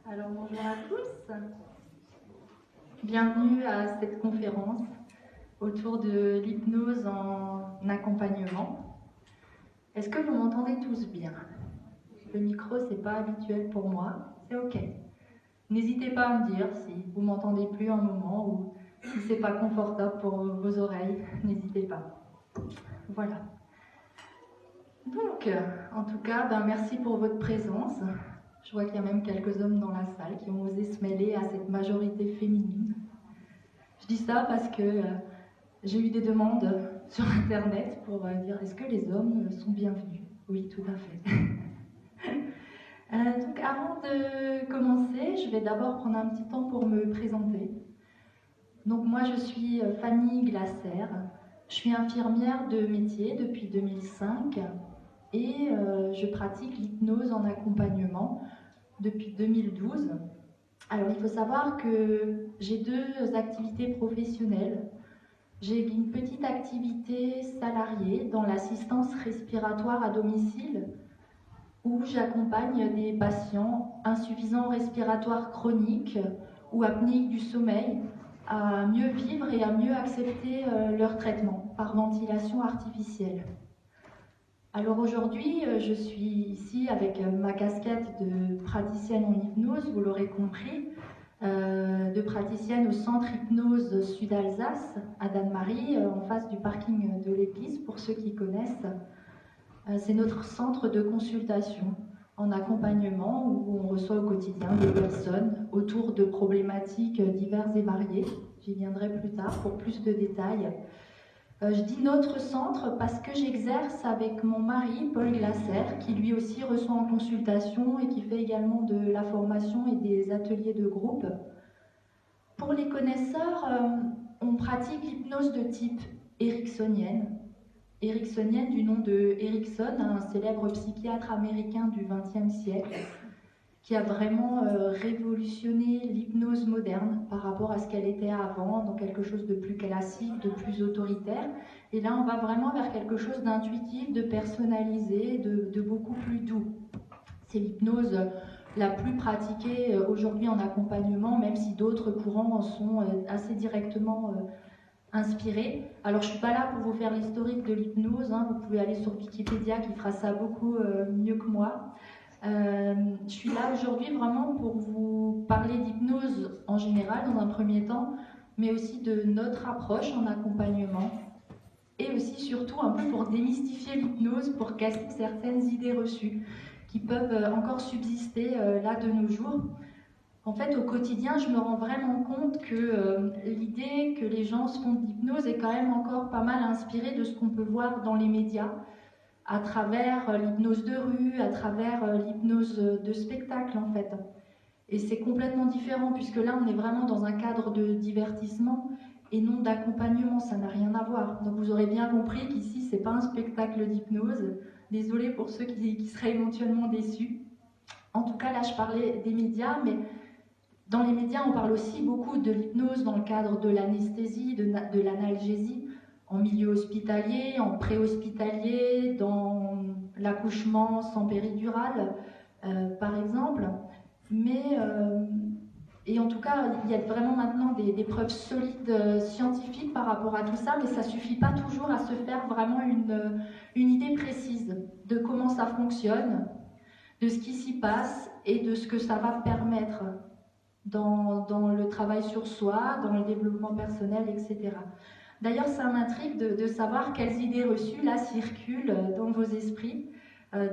Alors bonjour à tous, bienvenue à cette conférence autour de l'hypnose en accompagnement. Est-ce que vous m'entendez tous bien? Le micro, c'est pas habituel pour moi, c'est ok. N'hésitez pas à me dire si vous m'entendez plus un moment ou si c'est pas confortable pour vos oreilles, n'hésitez pas. Voilà. Donc, en tout cas, merci pour votre présence. Je vois qu'il y a même quelques hommes dans la salle qui ont osé se mêler à cette majorité féminine. Je dis ça parce que j'ai eu des demandes sur Internet pour dire est-ce que les hommes sont bienvenus? Oui, tout à fait. Donc avant de commencer, je vais d'abord prendre un petit temps pour me présenter. Donc moi je suis Fanny Glaser, je suis infirmière de métier depuis 2005 et je pratique l'hypnose en accompagnement depuis 2012. Alors il faut savoir que j'ai deux activités professionnelles. J'ai une petite activité salariée dans l'assistance respiratoire à domicile où j'accompagne des patients insuffisants respiratoires chroniques ou apnéiques du sommeil à mieux vivre et à mieux accepter leur traitement par ventilation artificielle. Alors aujourd'hui, je suis ici avec ma casquette de praticienne en hypnose, vous l'aurez compris, de praticienne au centre hypnose Sud-Alsace à Danemarie, en face du parking de l'église, pour ceux qui connaissent. C'est notre centre de consultation en accompagnement où on reçoit au quotidien des personnes autour de problématiques diverses et variées. J'y viendrai plus tard pour plus de détails. Je dis notre centre parce que j'exerce avec mon mari, Paul Glaser, qui lui aussi reçoit en consultation et qui fait également de la formation et des ateliers de groupe. Pour les connaisseurs, on pratique l'hypnose de type ericksonienne. Ericksonienne du nom de Erickson, un célèbre psychiatre américain du XXe siècle, qui a vraiment révolutionné l'hypnose moderne par rapport à ce qu'elle était avant, dans quelque chose de plus classique, de plus autoritaire. Et là, on va vraiment vers quelque chose d'intuitif, de personnalisé, de beaucoup plus doux. C'est l'hypnose la plus pratiquée aujourd'hui en accompagnement, même si d'autres courants en sont assez directement inspirés. Alors, je ne suis pas là pour vous faire l'historique de l'hypnose, hein. Vous pouvez aller sur Wikipédia qui fera ça beaucoup mieux que moi. Je suis là aujourd'hui vraiment pour vous parler d'hypnose en général dans un premier temps, mais aussi de notre approche en accompagnement et aussi surtout un peu pour démystifier l'hypnose, pour casser certaines idées reçues qui peuvent encore subsister là de nos jours. En fait, au quotidien, je me rends vraiment compte que l'idée que les gens se font d'hypnose est quand même encore pas mal inspirée de ce qu'on peut voir dans les médias, à travers l'hypnose de rue, à travers l'hypnose de spectacle en fait. Et c'est complètement différent puisque là on est vraiment dans un cadre de divertissement et non d'accompagnement, ça n'a rien à voir. Donc vous aurez bien compris qu'ici c'est pas un spectacle d'hypnose. Désolée pour ceux qui seraient éventuellement déçus. En tout cas là je parlais des médias, mais dans les médias on parle aussi beaucoup de l'hypnose dans le cadre de l'anesthésie, de l'analgésie, en milieu hospitalier, en préhospitalier, dans l'accouchement sans péridurale, par exemple. Mais, et en tout cas, il y a vraiment maintenant des preuves solides scientifiques par rapport à tout ça, mais ça ne suffit pas toujours à se faire vraiment une idée précise de comment ça fonctionne, de ce qui s'y passe et de ce que ça va permettre dans le travail sur soi, dans le développement personnel, etc. D'ailleurs, ça m'intrigue de savoir quelles idées reçues là circulent dans vos esprits,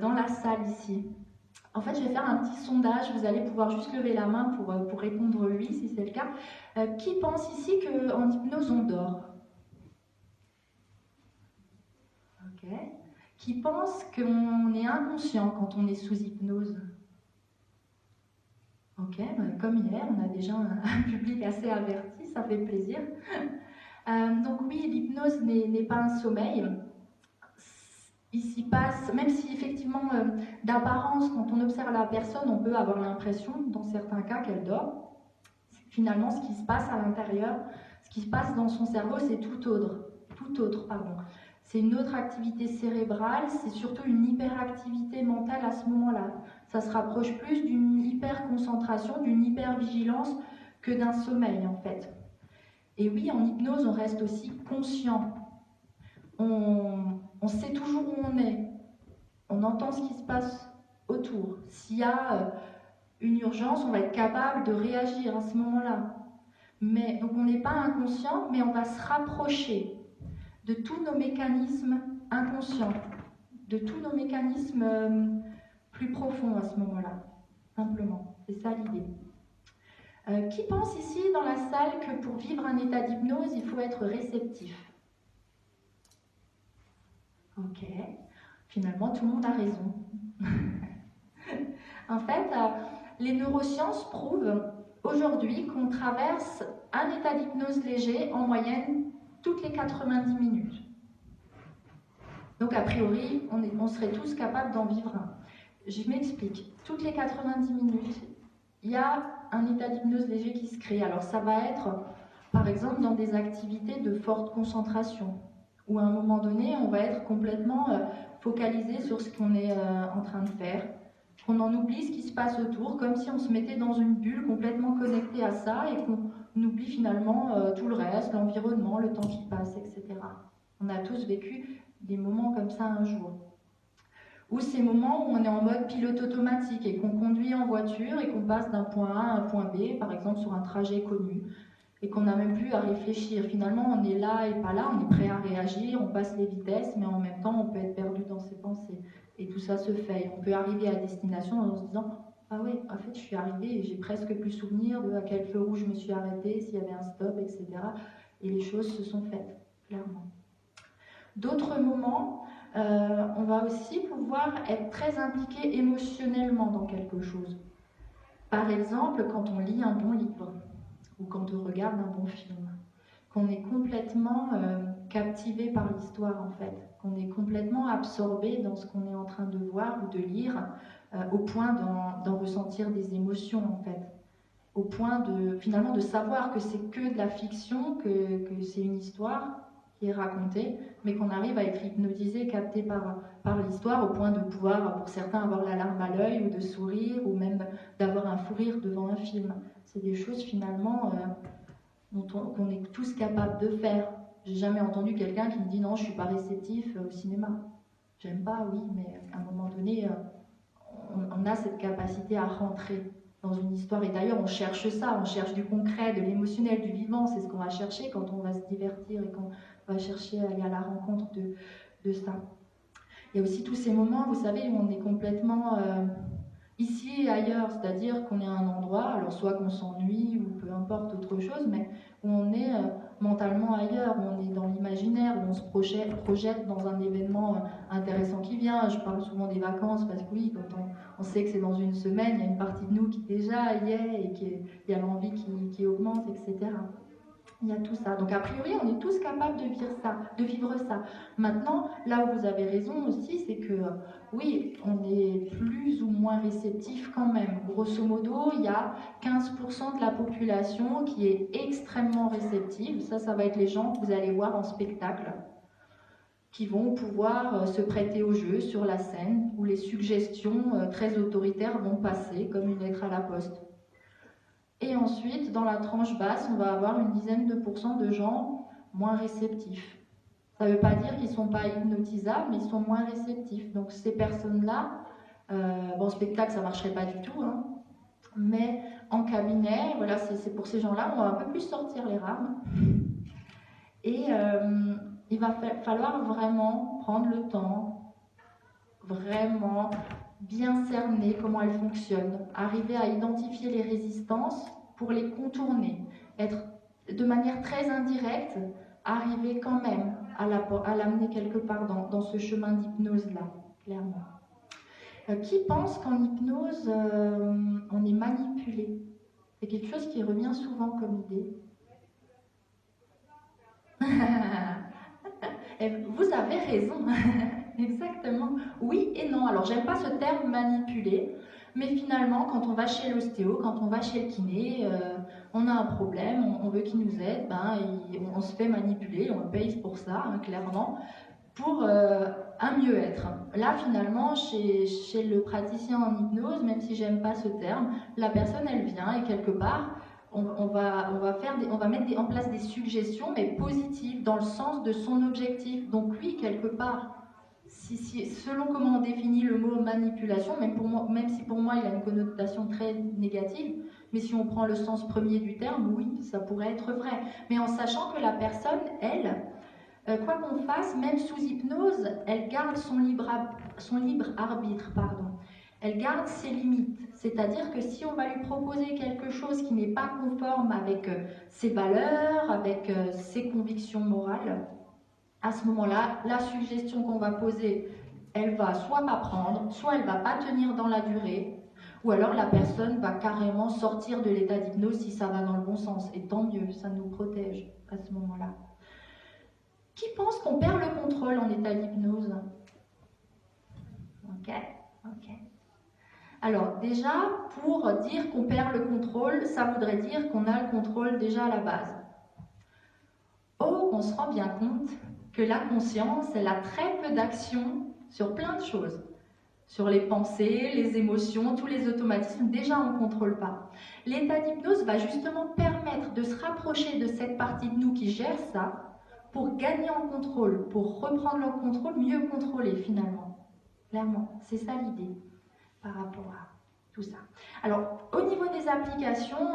dans la salle ici. En fait, je vais faire un petit sondage, vous allez pouvoir juste lever la main pour répondre oui, si c'est le cas. Qui pense ici qu'en hypnose, on dort? Ok. Qui pense qu'on est inconscient quand on est sous hypnose? Ok, comme hier, on a déjà un public assez averti, ça fait plaisir. Donc oui, l'hypnose n'est pas un sommeil. Il s'y passe, même si effectivement, d'apparence, quand on observe la personne, on peut avoir l'impression, dans certains cas, qu'elle dort. Finalement, ce qui se passe à l'intérieur, ce qui se passe dans son cerveau, c'est tout autre. C'est une autre activité cérébrale, c'est surtout une hyperactivité mentale à ce moment-là. Ça se rapproche plus d'une hyperconcentration, d'une hypervigilance que d'un sommeil en fait. Et oui, en hypnose, on reste aussi conscient. On sait toujours où on est. On entend ce qui se passe autour. S'il y a une urgence, on va être capable de réagir à ce moment-là. Mais, donc on n'est pas inconscient, mais on va se rapprocher de tous nos mécanismes inconscients, de tous nos mécanismes plus profonds à ce moment-là, simplement. C'est ça l'idée. Qui pense ici dans la salle que pour vivre un état d'hypnose, il faut être réceptif? Ok, finalement tout le monde a raison. En fait, les neurosciences prouvent aujourd'hui qu'on traverse un état d'hypnose léger en moyenne toutes les 90 minutes. Donc a priori, on serait tous capables d'en vivre un. Je m'explique. Toutes les 90 minutes, il y a un état d'hypnose léger qui se crée. Alors ça va être, par exemple, dans des activités de forte concentration, où à un moment donné, on va être complètement focalisé sur ce qu'on est en train de faire, qu'on en oublie ce qui se passe autour, comme si on se mettait dans une bulle complètement connectée à ça et qu'on oublie finalement tout le reste, l'environnement, le temps qui passe, etc. On a tous vécu des moments comme ça un jour. Ou ces moments où on est en mode pilote automatique et qu'on conduit en voiture et qu'on passe d'un point A à un point B, par exemple sur un trajet connu, et qu'on n'a même plus à réfléchir. Finalement, on est là et pas là, on est prêt à réagir, on passe les vitesses, mais en même temps, on peut être perdu dans ses pensées. Et tout ça se fait. On peut arriver à destination en se disant « Ah ouais, en fait, je suis arrivée et j'ai presque plus souvenir de à quel feu rouge je me suis arrêtée, s'il y avait un stop, etc. » Et les choses se sont faites, clairement. D'autres moments, on va aussi pouvoir être très impliqué émotionnellement dans quelque chose. Par exemple, quand on lit un bon livre ou quand on regarde un bon film, qu'on est complètement captivé par l'histoire en fait, qu'on est complètement absorbé dans ce qu'on est en train de voir ou de lire, au point d'en ressentir des émotions en fait, au point de finalement de savoir que c'est que de la fiction, que c'est une histoire qui est racontée, mais qu'on arrive à être hypnotisé, capté par l'histoire, au point de pouvoir, pour certains, avoir la larme à l'œil ou de sourire, ou même d'avoir un fou rire devant un film. C'est des choses finalement qu'on est tous capables de faire. J'ai jamais entendu quelqu'un qui me dit non, je suis pas réceptif au cinéma. J'aime pas, oui, mais à un moment donné, on a cette capacité à rentrer dans une histoire. Et d'ailleurs, on cherche ça, on cherche du concret, de l'émotionnel, du vivant. C'est ce qu'on va chercher quand on va se divertir et qu'on va chercher à aller à la rencontre de ça. Il y a aussi tous ces moments, vous savez, où on est complètement ici et ailleurs, c'est-à-dire qu'on est à un endroit, alors soit qu'on s'ennuie ou peu importe autre chose, mais où on est mentalement ailleurs, où on est dans l'imaginaire, où on se projette dans un événement intéressant qui vient. Je parle souvent des vacances parce que oui, quand on sait que c'est dans une semaine, il y a une partie de nous qui déjà y est et il y a l'envie qui augmente, etc. Il y a tout ça. Donc a priori, on est tous capables de vivre ça. Maintenant, là où vous avez raison aussi, c'est que oui, on est plus ou moins réceptif quand même. Grosso modo, il y a 15% de la population qui est extrêmement réceptive. Ça va être les gens que vous allez voir en spectacle, qui vont pouvoir se prêter au jeu sur la scène, où les suggestions très autoritaires vont passer comme une lettre à la poste. Et ensuite, dans la tranche basse, on va avoir une dizaine de pourcents de gens moins réceptifs. Ça ne veut pas dire qu'ils ne sont pas hypnotisables, mais ils sont moins réceptifs. Donc ces personnes-là, bon, spectacle, ça ne marcherait pas du tout, hein, mais en cabinet, voilà, c'est pour ces gens-là, on va un peu plus sortir les rames. Et il va falloir vraiment prendre le temps, vraiment bien cerner comment elles fonctionnent, arriver à identifier les résistances pour les contourner, être de manière très indirecte, arriver quand même à l'amener quelque part dans ce chemin d'hypnose-là, clairement. Qui pense qu'en hypnose, on est manipulé? C'est quelque chose qui revient souvent comme idée. Et vous avez raison. Exactement. Oui et non. Alors, j'aime pas ce terme manipuler, mais finalement, quand on va chez l'ostéo, quand on va chez le kiné, on a un problème, on veut qu'il nous aide, on se fait manipuler, on paye pour ça, hein, clairement. pour un mieux-être. Là, finalement, chez le praticien en hypnose, même si j'aime pas ce terme, la personne, elle vient et quelque part, on va mettre en place des suggestions, mais positives, dans le sens de son objectif. Donc lui, quelque part, selon comment on définit le mot manipulation, même si pour moi il a une connotation très négative, mais si on prend le sens premier du terme, oui, ça pourrait être vrai. Mais en sachant que la personne, elle, quoi qu'on fasse, même sous hypnose, elle garde son libre arbitre. Elle garde ses limites. C'est-à-dire que si on va lui proposer quelque chose qui n'est pas conforme avec ses valeurs, avec ses convictions morales, à ce moment-là, la suggestion qu'on va poser, elle va soit pas prendre, soit elle va pas tenir dans la durée, ou alors la personne va carrément sortir de l'état d'hypnose si ça va dans le bon sens. Et tant mieux, ça nous protège à ce moment-là. Qui pense qu'on perd le contrôle en état d'hypnose? Ok. Alors déjà, pour dire qu'on perd le contrôle, ça voudrait dire qu'on a le contrôle déjà à la base. Or, on se rend bien compte que la conscience, elle a très peu d'action sur plein de choses. Sur les pensées, les émotions, tous les automatismes, déjà on ne contrôle pas. L'état d'hypnose va justement permettre de se rapprocher de cette partie de nous qui gère ça pour gagner en contrôle, pour reprendre le contrôle, mieux contrôler finalement. Clairement, c'est ça l'idée par rapport à tout ça. Alors, au niveau des applications,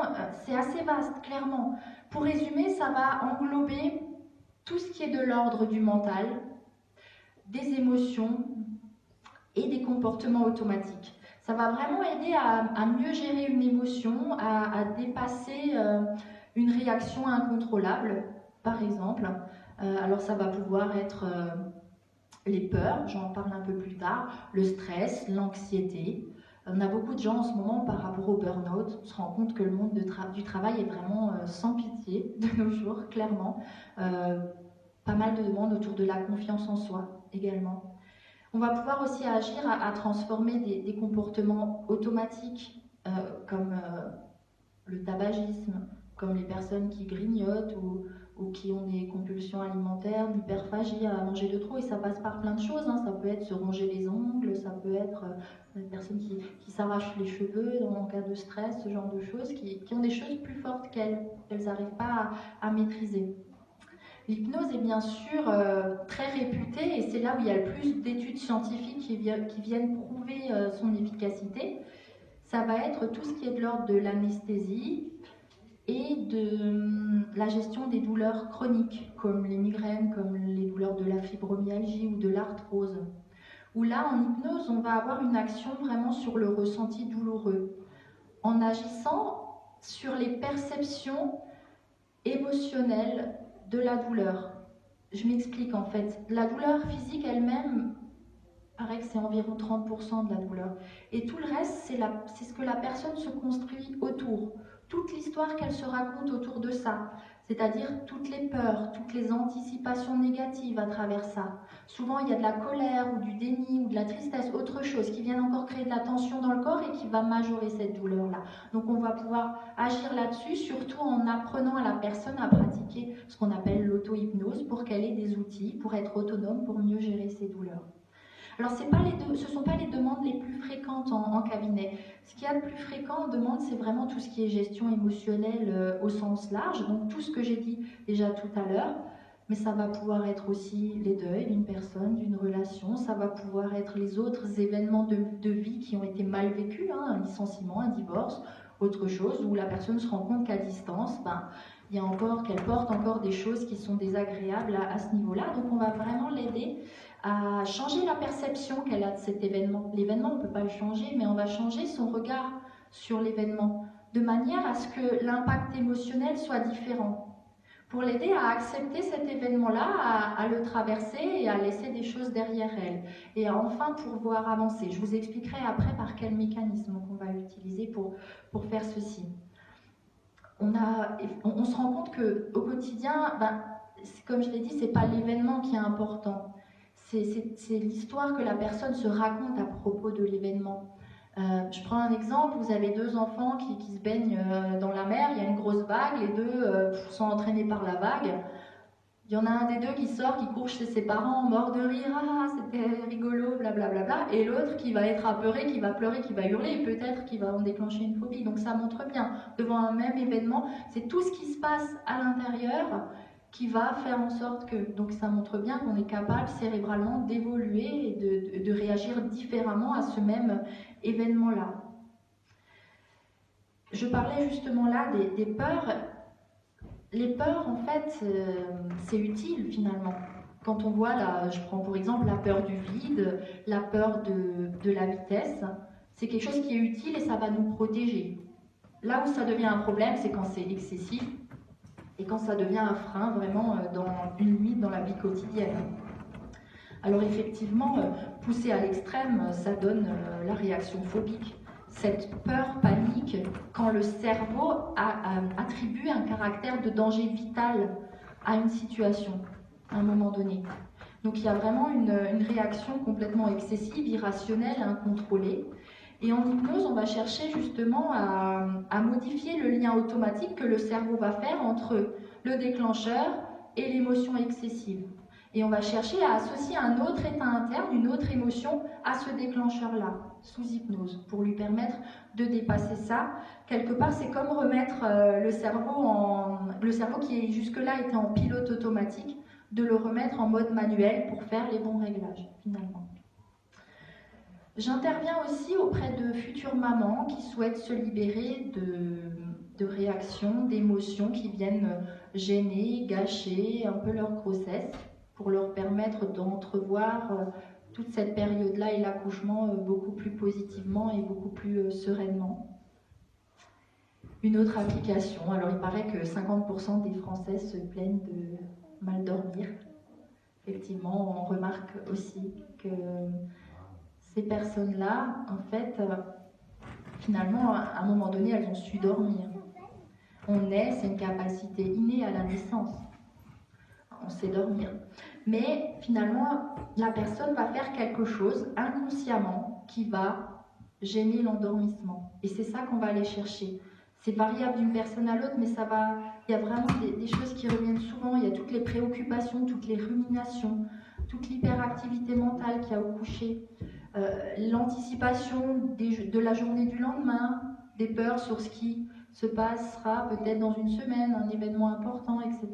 c'est assez vaste, clairement. Pour résumer, ça va englober tout ce qui est de l'ordre du mental, des émotions et des comportements automatiques. Ça va vraiment aider à mieux gérer une émotion, à dépasser une réaction incontrôlable, par exemple. Alors ça va pouvoir être les peurs, j'en parle un peu plus tard, le stress, l'anxiété. On a beaucoup de gens en ce moment par rapport au burn-out. On se rend compte que le monde du travail est vraiment sans pitié de nos jours, clairement. Pas mal de demandes autour de la confiance en soi également. On va pouvoir aussi agir à transformer des comportements automatiques comme le tabagisme, comme les personnes qui grignotent ou qui ont des compulsions alimentaires, l'hyperphagie, à manger de trop, et ça passe par plein de choses. Hein. Ça peut être se ronger les ongles, ça peut être des personnes qui s'arrachent les cheveux en cas de stress, ce genre de choses, qui ont des choses plus fortes qu'elles n'arrivent pas à maîtriser. L'hypnose est bien sûr très réputée et c'est là où il y a le plus d'études scientifiques qui viennent prouver son efficacité. Ça va être tout ce qui est de l'ordre de l'anesthésie et de la gestion des douleurs chroniques, comme les migraines, comme les douleurs de la fibromyalgie ou de l'arthrose. Où là, en hypnose, on va avoir une action vraiment sur le ressenti douloureux, en agissant sur les perceptions émotionnelles de la douleur. Je m'explique en fait. La douleur physique elle-même, paraît que c'est environ 30% de la douleur. Et tout le reste, c'est ce que la personne se construit autour. Toute l'histoire qu'elle se raconte autour de ça. C'est-à-dire toutes les peurs, toutes les anticipations négatives à travers ça. Souvent, il y a de la colère ou du déni ou de la tristesse, autre chose, qui viennent encore créer de la tension dans le corps et qui va majorer cette douleur-là. Donc on va pouvoir agir là-dessus, surtout en apprenant à la personne à pratiquer ce qu'on appelle l'auto-hypnose pour qu'elle ait des outils, pour être autonome, pour mieux gérer ses douleurs. Alors, ce ne sont pas les demandes les plus fréquentes en cabinet. Ce qu'il y a de plus fréquent en demande, c'est vraiment tout ce qui est gestion émotionnelle au sens large, donc tout ce que j'ai dit déjà tout à l'heure, mais ça va pouvoir être aussi les deuils d'une personne, d'une relation, ça va pouvoir être les autres événements de vie qui ont été mal vécus, hein, un licenciement, un divorce, autre chose, où la personne se rend compte qu'à distance, qu'elle porte encore des choses qui sont désagréables à ce niveau-là, donc on va vraiment l'aider à changer la perception qu'elle a de cet événement. L'événement, on ne peut pas le changer, mais on va changer son regard sur l'événement, de manière à ce que l'impact émotionnel soit différent, pour l'aider à accepter cet événement-là, à le traverser et à laisser des choses derrière elle, et à enfin pouvoir avancer. Je vous expliquerai après par quel mécanisme on va utiliser pour faire ceci. On se rend compte qu'au quotidien, comme je l'ai dit, ce n'est pas l'événement qui est important. C'est l'histoire que la personne se raconte à propos de l'événement. Je prends un exemple, vous avez deux enfants qui se baignent dans la mer, il y a une grosse vague, les deux sont entraînés par la vague. Il y en a un des deux qui sort, qui court chez ses parents, mort de rire, ah c'était rigolo, blablabla, et l'autre qui va être apeuré, qui va pleurer, qui va hurler, et peut-être qui va en déclencher une phobie. Donc ça montre bien, devant un même événement, c'est tout ce qui se passe à l'intérieur qui va faire en sorte que... Donc ça montre bien qu'on est capable cérébralement d'évoluer et de réagir différemment à ce même événement-là. Je parlais justement là des peurs. Les peurs, en fait, c'est utile finalement. Quand on voit, je prends pour exemple la peur du vide, la peur de la vitesse, c'est quelque chose qui est utile et ça va nous protéger. Là où ça devient un problème, c'est quand c'est excessif et quand ça devient un frein vraiment dans une limite dans la vie quotidienne. Alors effectivement, poussé à l'extrême, ça donne la réaction phobique. Cette peur panique quand le cerveau attribue un caractère de danger vital à une situation, à un moment donné. Donc il y a vraiment une réaction complètement excessive, irrationnelle, incontrôlée. Et en hypnose, on va chercher justement à modifier le lien automatique que le cerveau va faire entre le déclencheur et l'émotion excessive. Et on va chercher à associer un autre état interne, une autre émotion à ce déclencheur-là, sous hypnose, pour lui permettre de dépasser ça. Quelque part, c'est comme remettre le cerveau qui jusque-là était en pilote automatique, de le remettre en mode manuel pour faire les bons réglages, finalement. J'interviens aussi auprès de futures mamans qui souhaitent se libérer de réactions, d'émotions qui viennent gêner, gâcher un peu leur grossesse, pour leur permettre d'entrevoir toute cette période-là et l'accouchement beaucoup plus positivement et beaucoup plus sereinement. Une autre application, alors il paraît que 50% des Français se plaignent de mal dormir. Effectivement, on remarque aussi que ces personnes-là, en fait, finalement, à un moment donné, elles ont su dormir. C'est une capacité innée à la naissance. On sait dormir. Mais finalement, la personne va faire quelque chose inconsciemment qui va gêner l'endormissement. Et c'est ça qu'on va aller chercher. C'est variable d'une personne à l'autre, mais il y a vraiment des choses qui reviennent souvent. Il y a toutes les préoccupations, toutes les ruminations, toute l'hyperactivité mentale qu'il y a au coucher, l'anticipation de la journée du lendemain, des peurs sur ce qui se passera peut-être dans une semaine, un événement important, etc.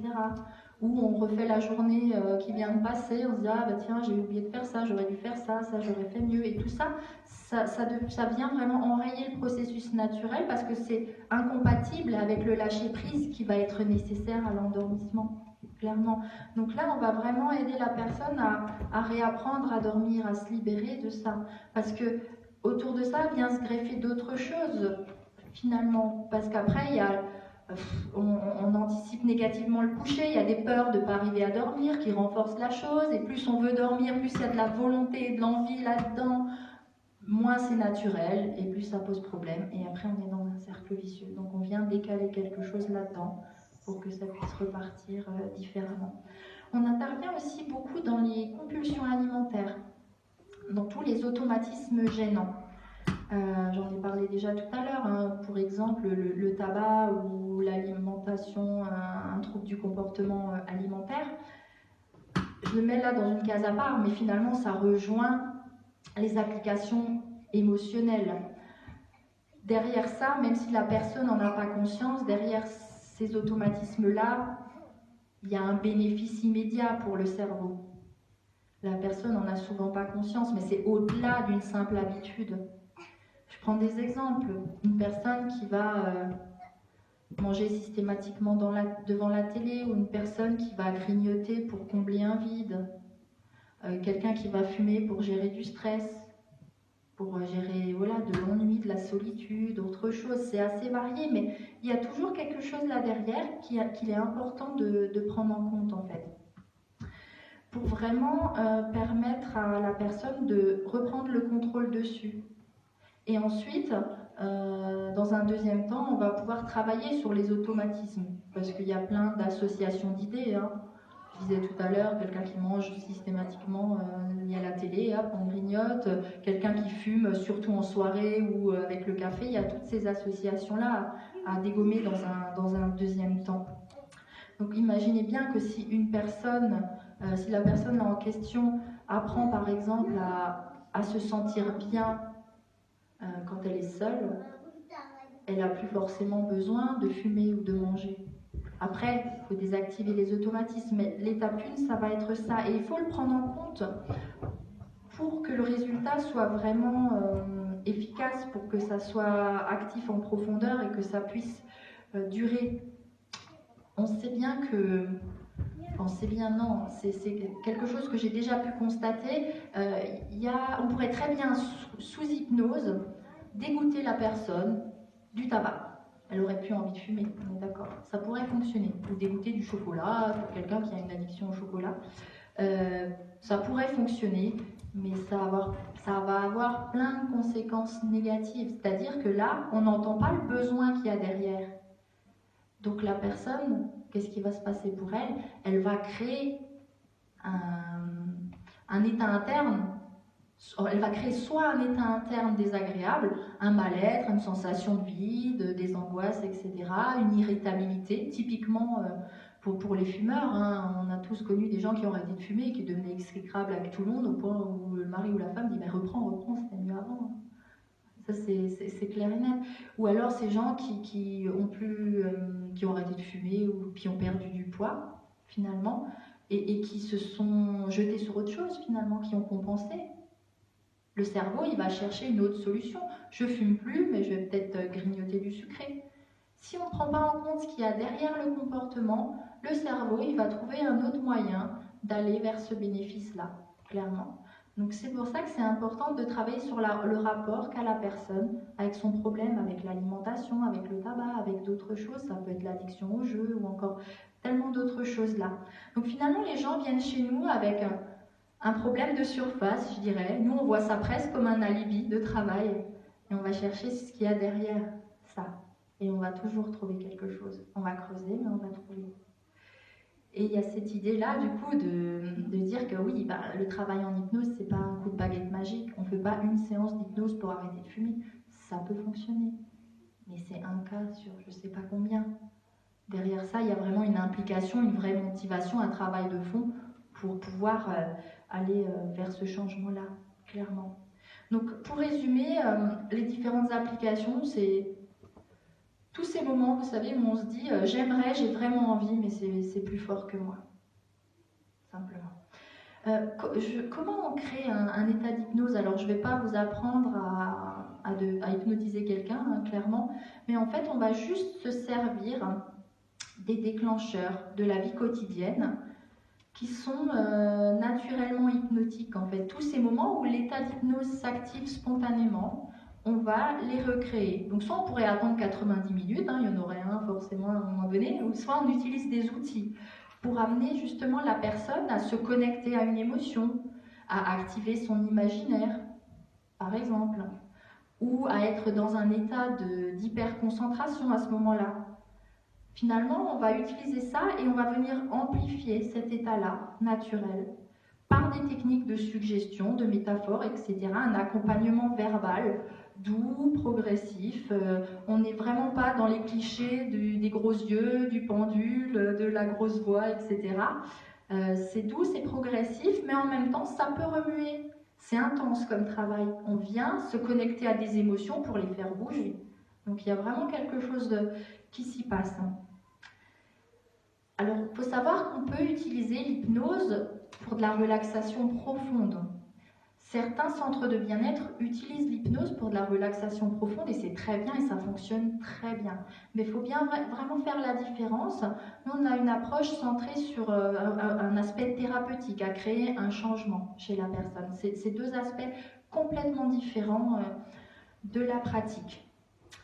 Où on refait la journée qui vient de passer, on se dit ah bah tiens j'ai oublié de faire ça, j'aurais dû faire ça, ça j'aurais fait mieux, et tout ça, ça vient vraiment enrayer le processus naturel parce que c'est incompatible avec le lâcher prise qui va être nécessaire à l'endormissement, clairement. Donc là on va vraiment aider la personne à réapprendre à dormir, à se libérer de ça, parce que autour de ça vient se greffer d'autres choses finalement, parce qu'après on anticipe négativement le coucher, il y a des peurs de ne pas arriver à dormir qui renforcent la chose, et plus on veut dormir, plus il y a de la volonté et de l'envie là-dedans, moins c'est naturel, et plus ça pose problème, et après on est dans un cercle vicieux. Donc on vient décaler quelque chose là-dedans pour que ça puisse repartir différemment. On intervient aussi beaucoup dans les compulsions alimentaires, dans tous les automatismes gênants. J'en ai parlé déjà tout à l'heure, hein. Pour exemple le tabac ou l'alimentation, un trouble du comportement alimentaire. Je le mets là dans une case à part, mais finalement ça rejoint les applications émotionnelles. Derrière ça, même si la personne n'en a pas conscience, derrière ces automatismes-là, il y a un bénéfice immédiat pour le cerveau. La personne n'en a souvent pas conscience, mais c'est au-delà d'une simple habitude. Je prends des exemples. Une personne qui va manger systématiquement devant la télé, ou une personne qui va grignoter pour combler un vide, quelqu'un qui va fumer pour gérer du stress, pour gérer de l'ennui, de la solitude, autre chose. C'est assez varié, mais il y a toujours quelque chose là derrière qu'il est important de prendre en compte en fait, pour vraiment permettre à la personne de reprendre le contrôle dessus. Et ensuite, dans un deuxième temps, on va pouvoir travailler sur les automatismes, parce qu'il y a plein d'associations d'idées. Hein. Je disais tout à l'heure, quelqu'un qui mange systématiquement lié à la télé, hop, on grignote, quelqu'un qui fume surtout en soirée ou avec le café, il y a toutes ces associations-là à dégommer dans un deuxième temps. Donc imaginez bien que si une personne, si la personne là en question apprend par exemple à se sentir bien quand elle est seule, elle n'a plus forcément besoin de fumer ou de manger. Après, il faut désactiver les automatismes, mais l'étape 1, ça va être ça. Et il faut le prendre en compte pour que le résultat soit vraiment efficace, pour que ça soit actif en profondeur et que ça puisse durer. On sait bien que... On sait bien, non, c'est quelque chose que j'ai déjà pu constater. On pourrait très bien, sous hypnose, dégoûter la personne du tabac. Elle aurait plus envie de fumer, on est d'accord. Ça pourrait fonctionner. Ou dégoûter du chocolat, pour quelqu'un qui a une addiction au chocolat. Ça pourrait fonctionner, mais ça va avoir plein de conséquences négatives. C'est-à-dire que là, on n'entend pas le besoin qu'il y a derrière. Donc la personne, qu'est-ce qui va se passer pour elle? Elle va créer un état interne. Elle va créer soit un état interne désagréable, un mal-être, une sensation de vide, des angoisses, etc., une irritabilité, typiquement pour les fumeurs. Hein. On a tous connu des gens qui ont arrêté de fumer et qui devenaient exécrables avec tout le monde au point où le mari ou la femme dit « reprends, c'était mieux avant ». Ça, c'est clair et net. Ou alors ces gens qui ont arrêté de fumer ou qui ont perdu du poids, finalement, et qui se sont jetés sur autre chose, finalement, qui ont compensé. Le cerveau, il va chercher une autre solution. Je fume plus, mais je vais peut-être grignoter du sucré. Si on ne prend pas en compte ce qu'il y a derrière le comportement, le cerveau, il va trouver un autre moyen d'aller vers ce bénéfice-là, clairement. Donc c'est pour ça que c'est important de travailler sur le rapport qu'a la personne avec son problème, avec l'alimentation, avec le tabac, avec d'autres choses. Ça peut être l'addiction au jeu ou encore tellement d'autres choses là. Donc finalement, les gens viennent chez nous avec un problème de surface, je dirais. Nous, on voit ça presque comme un alibi de travail. Et on va chercher ce qu'il y a derrière ça. Et on va toujours trouver quelque chose. On va creuser, mais on va trouver. Et il y a cette idée-là, du coup, de dire que oui, le travail en hypnose, c'est pas un coup de baguette magique. On ne fait pas une séance d'hypnose pour arrêter de fumer. Ça peut fonctionner. Mais c'est un cas sur je ne sais pas combien. Derrière ça, il y a vraiment une implication, une vraie motivation, un travail de fond pour pouvoir aller vers ce changement-là, clairement. Donc, pour résumer, les différentes applications, c'est tous ces moments, vous savez, où on se dit j'aimerais, j'ai vraiment envie, mais c'est plus fort que moi, simplement. Comment on crée un état d'hypnose? Alors, je ne vais pas vous apprendre à hypnotiser quelqu'un, hein, clairement, mais en fait, on va juste se servir des déclencheurs de la vie quotidienne qui sont naturellement hypnotiques. En fait, tous ces moments où l'état d'hypnose s'active spontanément, on va les recréer. Donc soit on pourrait attendre 90 minutes, hein, il y en aurait un forcément à un moment donné, ou soit on utilise des outils pour amener justement la personne à se connecter à une émotion, à activer son imaginaire, par exemple, ou à être dans un état d'hyperconcentration à ce moment-là. Finalement, on va utiliser ça et on va venir amplifier cet état-là, naturel, par des techniques de suggestion, de métaphores, etc. Un accompagnement verbal, doux, progressif. On n'est vraiment pas dans les clichés des gros yeux, du pendule, de la grosse voix, etc. C'est doux, c'est progressif, mais en même temps, ça peut remuer. C'est intense comme travail. On vient se connecter à des émotions pour les faire bouger. Donc il y a vraiment quelque chose qui s'y passe. Alors, il faut savoir qu'on peut utiliser l'hypnose pour de la relaxation profonde. Certains centres de bien-être utilisent l'hypnose pour de la relaxation profonde et c'est très bien et ça fonctionne très bien. Mais il faut bien vraiment faire la différence. Nous, on a une approche centrée sur un aspect thérapeutique, à créer un changement chez la personne. C'est deux aspects complètement différents de la pratique.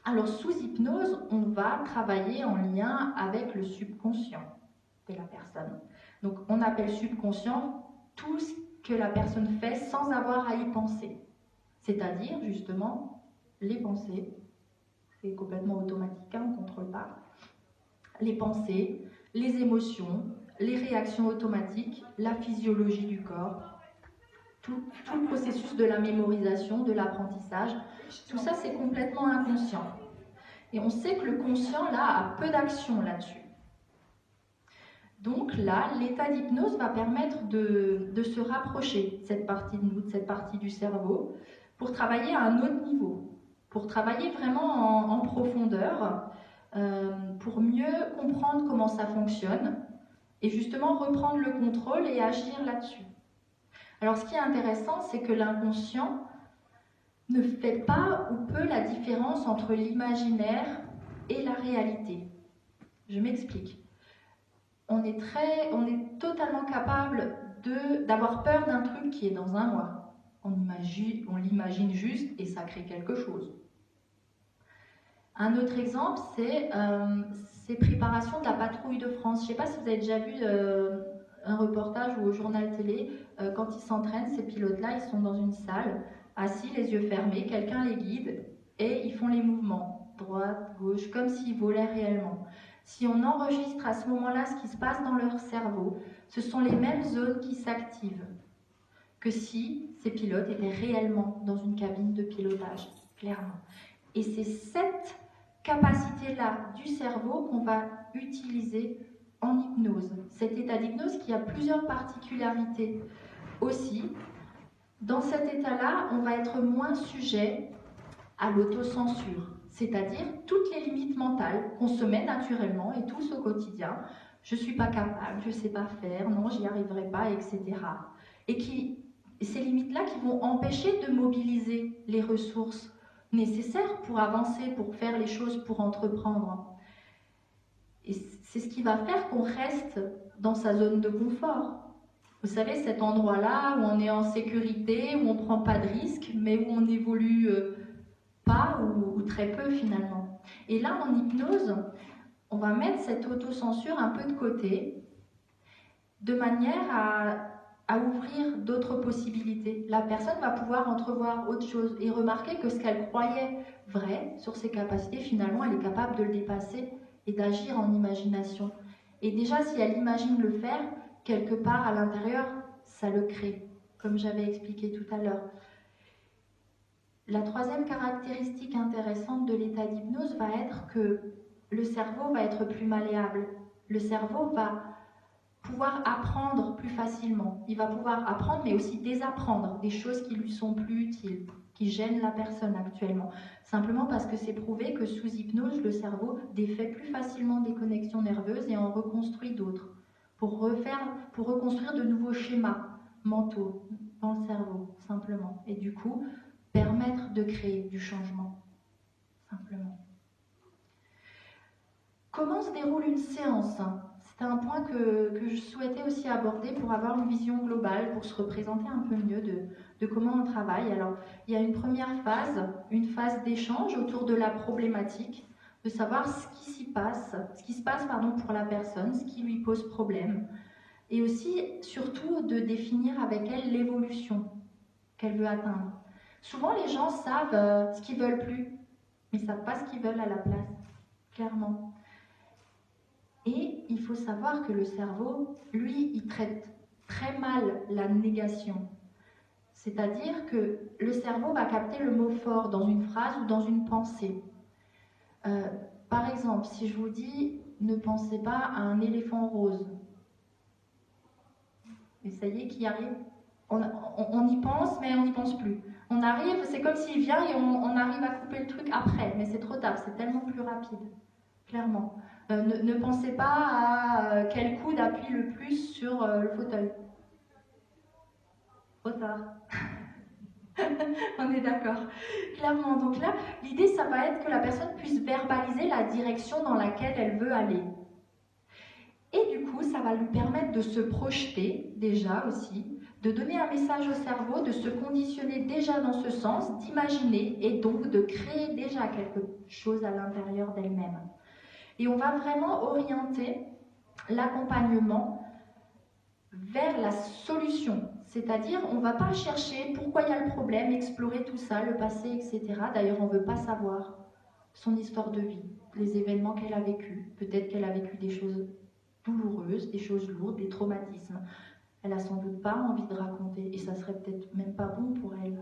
Alors, sous hypnose, on va travailler en lien avec le subconscient de la personne. Donc, on appelle subconscient tout ce que la personne fait sans avoir à y penser. C'est-à-dire, justement, les pensées, c'est complètement automatique, hein, on ne contrôle pas. Les pensées, les émotions, les réactions automatiques, la physiologie du corps, tout le processus de la mémorisation, de l'apprentissage, tout ça, c'est complètement inconscient. Et on sait que le conscient, là, a peu d'action là-dessus. Donc là, l'état d'hypnose va permettre de se rapprocher de cette partie de nous, de cette partie du cerveau, pour travailler à un autre niveau, pour travailler vraiment en profondeur, pour mieux comprendre comment ça fonctionne, et justement reprendre le contrôle et agir là-dessus. Alors ce qui est intéressant, c'est que l'inconscient ne fait pas ou peu la différence entre l'imaginaire et la réalité. Je m'explique. On est totalement capable d'avoir peur d'un truc qui est dans un mois. On l'imagine juste et ça crée quelque chose. Un autre exemple, c'est ces préparations de la patrouille de France. Je ne sais pas si vous avez déjà vu un reportage ou au journal télé, quand ils s'entraînent, ces pilotes-là, ils sont dans une salle, assis, les yeux fermés, quelqu'un les guide et ils font les mouvements, droite, gauche, comme s'ils volaient réellement. Si on enregistre à ce moment-là ce qui se passe dans leur cerveau, ce sont les mêmes zones qui s'activent que si ces pilotes étaient réellement dans une cabine de pilotage, clairement. Et c'est cette capacité-là du cerveau qu'on va utiliser en hypnose. Cet état d'hypnose qui a plusieurs particularités aussi. Dans cet état-là, on va être moins sujet à l'autocensure, c'est-à-dire toutes les limites mentales qu'on se met naturellement et tous au quotidien. Je ne suis pas capable, je ne sais pas faire, non, j'y arriverai pas, etc. Et ces limites-là qui vont empêcher de mobiliser les ressources nécessaires pour avancer, pour faire les choses, pour entreprendre. Et c'est ce qui va faire qu'on reste dans sa zone de confort. Vous savez, cet endroit-là où on est en sécurité, où on ne prend pas de risques, mais où on évolue pas ou très peu finalement. Et là, en hypnose, on va mettre cette autocensure un peu de côté, de manière à ouvrir d'autres possibilités. La personne va pouvoir entrevoir autre chose et remarquer que ce qu'elle croyait vrai sur ses capacités, finalement, elle est capable de le dépasser et d'agir en imagination. Et déjà, si elle imagine le faire, quelque part à l'intérieur, ça le crée, comme j'avais expliqué tout à l'heure. La troisième caractéristique intéressante de l'état d'hypnose va être que le cerveau va être plus malléable. Le cerveau va pouvoir apprendre plus facilement. Il va pouvoir apprendre, mais aussi désapprendre des choses qui lui sont plus utiles, qui gênent la personne actuellement. Simplement parce que c'est prouvé que sous hypnose, le cerveau défait plus facilement des connexions nerveuses et en reconstruit d'autres, pour reconstruire de nouveaux schémas mentaux dans le cerveau, simplement. Et du coup, permettre de créer du changement, simplement. Comment se déroule une séance ? C'est un point que je souhaitais aussi aborder pour avoir une vision globale, pour se représenter un peu mieux de comment on travaille. Alors, il y a une première phase, une phase d'échange autour de la problématique, de savoir ce qui se passe pour la personne, ce qui lui pose problème, et aussi, surtout, de définir avec elle l'évolution qu'elle veut atteindre. Souvent, les gens savent ce qu'ils veulent plus, mais ils ne savent pas ce qu'ils veulent à la place, clairement. Et il faut savoir que le cerveau, lui, il traite très mal la négation. C'est-à-dire que le cerveau va capter le mot fort dans une phrase ou dans une pensée. Par exemple, si je vous dis « ne pensez pas à un éléphant rose », et ça y est, qui arrive, on y pense, mais on n'y pense plus. On arrive, c'est comme s'il vient et on arrive à couper le truc après, mais c'est trop tard, c'est tellement plus rapide, clairement. Ne pensez pas à quel coude appuie le plus sur le fauteuil. Trop tard. On est d'accord. Clairement. Donc là, l'idée, ça va être que la personne puisse verbaliser la direction dans laquelle elle veut aller. Et du coup, ça va lui permettre de se projeter déjà aussi, de donner un message au cerveau, de se conditionner déjà dans ce sens, d'imaginer et donc de créer déjà quelque chose à l'intérieur d'elle-même. Et on va vraiment orienter l'accompagnement vers la solution. C'est-à-dire, on ne va pas chercher pourquoi il y a le problème, explorer tout ça, le passé, etc. D'ailleurs, on ne veut pas savoir son histoire de vie, les événements qu'elle a vécus. Peut-être qu'elle a vécu des choses douloureuses, des choses lourdes, des traumatismes. Elle n'a sans doute pas envie de raconter, et ça serait peut-être même pas bon pour elle.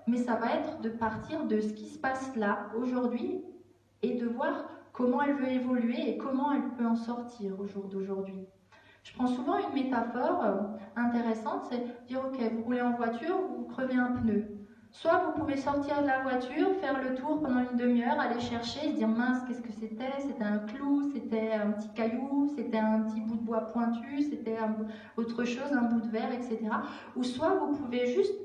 Mais ça va être de partir de ce qui se passe là, aujourd'hui, et de voir comment elle veut évoluer et comment elle peut en sortir au jour d'aujourd'hui. Je prends souvent une métaphore intéressante, c'est dire ok, vous roulez en voiture, vous crevez un pneu. Soit vous pouvez sortir de la voiture, faire le tour pendant une demi-heure, aller chercher, se dire mince, qu'est-ce que c'était? C'était un clou, c'était un petit caillou, c'était un petit bout de bois pointu, c'était autre chose, un bout de verre, etc. Ou soit vous pouvez juste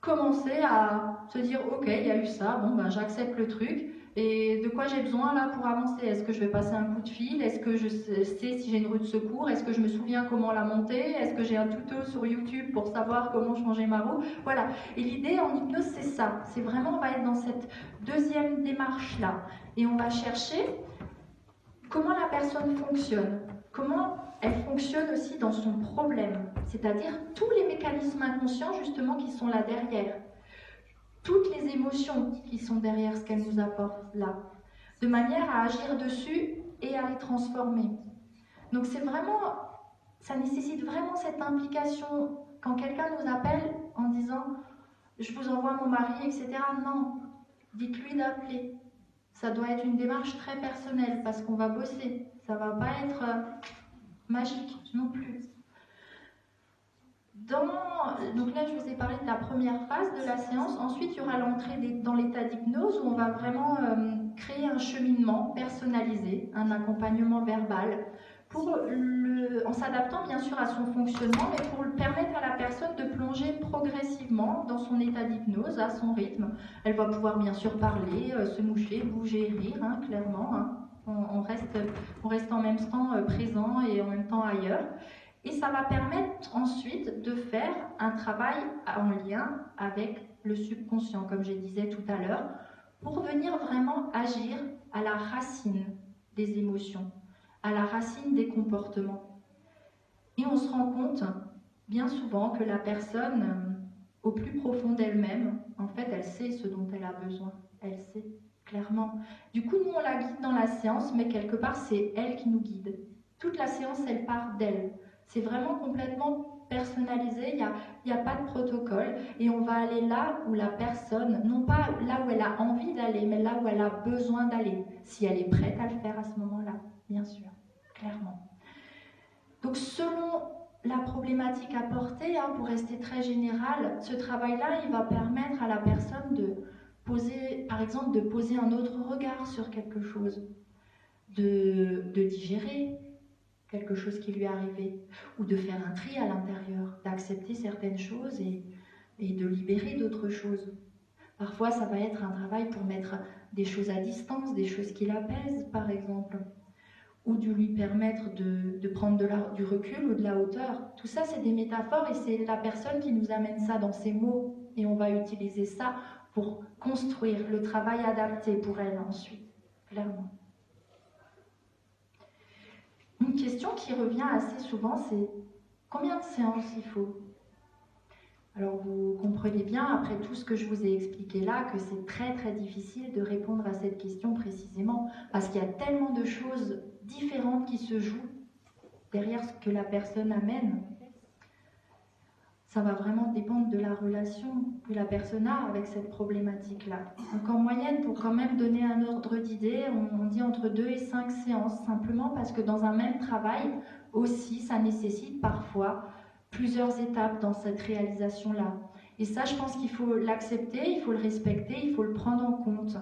commencer à se dire ok, il y a eu ça, bon ben j'accepte le truc. Et de quoi j'ai besoin là pour avancer? Est-ce que je vais passer un coup de fil? Est-ce que je sais si j'ai une roue de secours? Est-ce que je me souviens comment la monter? Est-ce que j'ai un tuto sur YouTube pour savoir comment changer ma roue? Voilà. Et l'idée en hypnose, c'est ça. C'est vraiment, on va être dans cette deuxième démarche-là. Et on va chercher comment la personne fonctionne. Comment elle fonctionne aussi dans son problème. C'est-à-dire tous les mécanismes inconscients justement qui sont là derrière. Toutes les émotions qui sont derrière ce qu'elle nous apporte là, de manière à agir dessus et à les transformer. Donc c'est vraiment, ça nécessite vraiment cette implication. Quand quelqu'un nous appelle en disant « je vous envoie mon mari », etc., non, dites-lui d'appeler. Ça doit être une démarche très personnelle parce qu'on va bosser. Ça va pas être magique non plus. Donc là, je vous ai parlé de la première phase de la séance. Ensuite, il y aura l'entrée dans l'état d'hypnose où on va vraiment créer un cheminement personnalisé, un accompagnement verbal, en s'adaptant bien sûr à son fonctionnement, mais pour permettre à la personne de plonger progressivement dans son état d'hypnose, à son rythme. Elle va pouvoir bien sûr parler, se moucher, bouger, rire, hein, clairement. Hein. On reste en même temps présent et en même temps ailleurs. Et ça va permettre ensuite de faire un travail en lien avec le subconscient, comme je disais tout à l'heure, pour venir vraiment agir à la racine des émotions, à la racine des comportements. Et on se rend compte bien souvent que la personne, au plus profond d'elle-même, en fait, elle sait ce dont elle a besoin. Elle sait, clairement. Du coup, nous, on la guide dans la séance, mais quelque part, c'est elle qui nous guide. Toute la séance, elle part d'elle. C'est vraiment complètement personnalisé, il n'y a pas de protocole et on va aller là où la personne, non pas là où elle a envie d'aller, mais là où elle a besoin d'aller, si elle est prête à le faire à ce moment-là, bien sûr, clairement. Donc selon la problématique apportée, hein, pour rester très général, ce travail-là, il va permettre à la personne de poser, par exemple, de poser un autre regard sur quelque chose, de digérer quelque chose qui lui est arrivé, ou de faire un tri à l'intérieur, d'accepter certaines choses et de libérer d'autres choses. Parfois, ça va être un travail pour mettre des choses à distance, des choses qui l'apaisent, par exemple, ou de lui permettre de prendre du recul ou de la hauteur. Tout ça, c'est des métaphores et c'est la personne qui nous amène ça dans ses mots. Et on va utiliser ça pour construire le travail adapté pour elle ensuite, clairement. Une question qui revient assez souvent, c'est combien de séances il faut? Alors vous comprenez bien, après tout ce que je vous ai expliqué là, que c'est très très difficile de répondre à cette question précisément, parce qu'il y a tellement de choses différentes qui se jouent derrière ce que la personne amène. Ça va vraiment dépendre de la relation que la personne a avec cette problématique-là. Donc en moyenne, pour quand même donner un ordre d'idée, on dit entre 2 et 5 séances, simplement parce que dans un même travail, aussi, ça nécessite parfois plusieurs étapes dans cette réalisation-là. Et ça, je pense qu'il faut l'accepter, il faut le respecter, il faut le prendre en compte,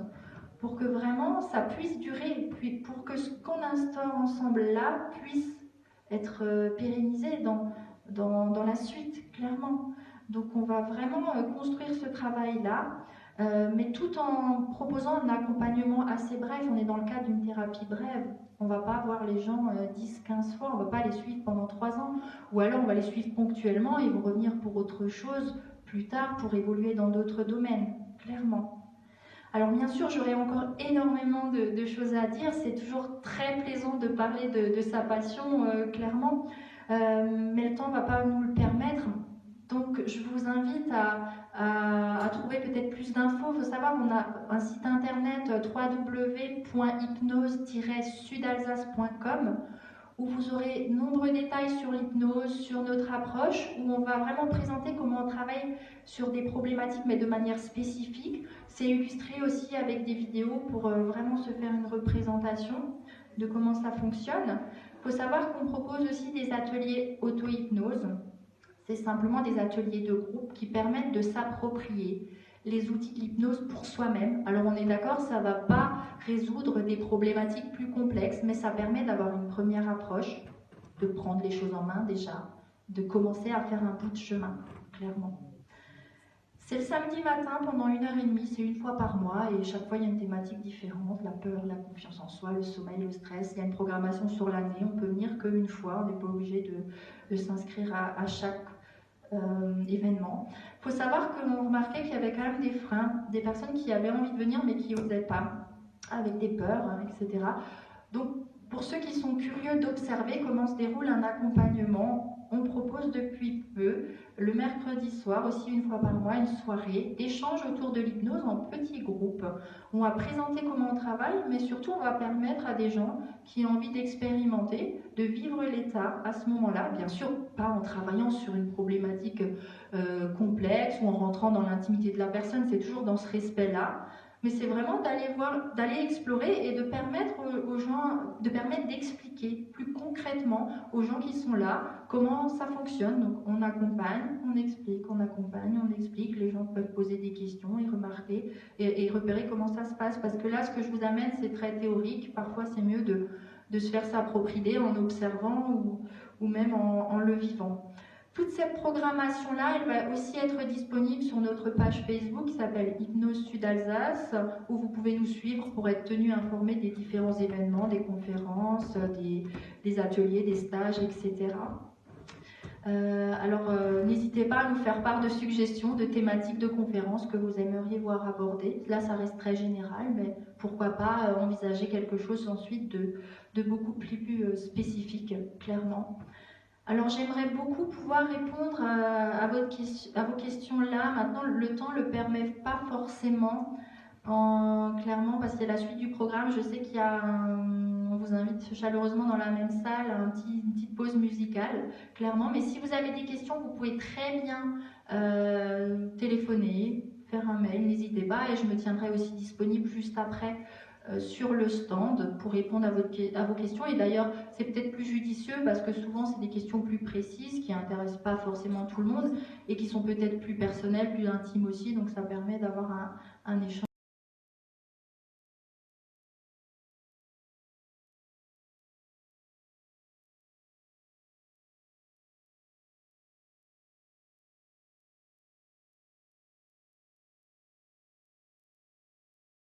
pour que vraiment ça puisse durer, pour que ce qu'on instaure ensemble là puisse être pérennisé dans la suite, clairement. Donc on va vraiment construire ce travail-là, mais tout en proposant un accompagnement assez bref. On est dans le cadre d'une thérapie brève. On ne va pas voir les gens 10-15 fois, on ne va pas les suivre pendant 3 ans, ou alors on va les suivre ponctuellement et ils vont revenir pour autre chose plus tard, pour évoluer dans d'autres domaines, clairement. Alors bien sûr, j'aurais encore énormément de choses à dire, c'est toujours très plaisant de parler de sa passion, clairement, mais le temps ne va pas nous le permettre. Donc je vous invite à trouver peut-être plus d'infos. Il faut savoir qu'on a un site internet www.hypnose-sudalsace.com où vous aurez nombreux détails sur l'hypnose, sur notre approche, où on va vraiment présenter comment on travaille sur des problématiques, mais de manière spécifique. C'est illustré aussi avec des vidéos pour vraiment se faire une représentation de comment ça fonctionne. Il faut savoir qu'on propose aussi des ateliers auto-hypnose. C'est simplement des ateliers de groupe qui permettent de s'approprier les outils de l'hypnose pour soi-même. Alors on est d'accord, ça ne va pas résoudre des problématiques plus complexes, mais ça permet d'avoir une première approche, de prendre les choses en main déjà, de commencer à faire un bout de chemin, clairement. C'est le samedi matin pendant 1h30, c'est une fois par mois et chaque fois il y a une thématique différente, la peur, la confiance en soi, le sommeil, le stress. Il y a une programmation sur l'année, on peut venir qu'une fois, on n'est pas obligé de s'inscrire à chaque événement. Il faut savoir qu'on remarquait qu'il y avait quand même des freins, des personnes qui avaient envie de venir mais qui n'osaient pas, avec des peurs, etc. Donc pour ceux qui sont curieux d'observer comment se déroule un accompagnement, on propose depuis peu, le mercredi soir, aussi une fois par mois, une soirée d'échange autour de l'hypnose en petits groupes. On va présenter comment on travaille, mais surtout on va permettre à des gens qui ont envie d'expérimenter, de vivre l'état à ce moment-là, bien sûr pas en travaillant sur une problématique complexe ou en rentrant dans l'intimité de la personne, c'est toujours dans ce respect-là. Mais c'est vraiment d'aller explorer et de permettre aux gens, de permettre d'expliquer plus concrètement aux gens qui sont là comment ça fonctionne. Donc on accompagne, on explique, on accompagne, on explique. Les gens peuvent poser des questions et remarquer et repérer comment ça se passe. Parce que là, ce que je vous amène, c'est très théorique. Parfois, c'est mieux de se faire s'approprier en observant ou même en le vivant. Toute cette programmation-là, elle va aussi être disponible sur notre page Facebook qui s'appelle Hypnose Sud Alsace, où vous pouvez nous suivre pour être tenu informé des différents événements, des conférences, des ateliers, des stages, etc. N'hésitez pas à nous faire part de suggestions, de thématiques de conférences que vous aimeriez voir abordées. Là, ça reste très général, mais pourquoi pas envisager quelque chose ensuite de beaucoup plus spécifique, clairement. Alors j'aimerais beaucoup pouvoir répondre à vos questions là. Maintenant, le temps ne le permet pas forcément, clairement, parce que c'est la suite du programme. Je sais on vous invite chaleureusement dans la même salle à une petite pause musicale, clairement. Mais si vous avez des questions, vous pouvez très bien téléphoner, faire un mail, n'hésitez pas. Et je me tiendrai aussi disponible juste après sur le stand pour répondre à vos questions. Et d'ailleurs, c'est peut-être plus judicieux parce que souvent, c'est des questions plus précises qui n'intéressent pas forcément tout le monde et qui sont peut-être plus personnelles, plus intimes aussi. Donc, ça permet d'avoir un échange.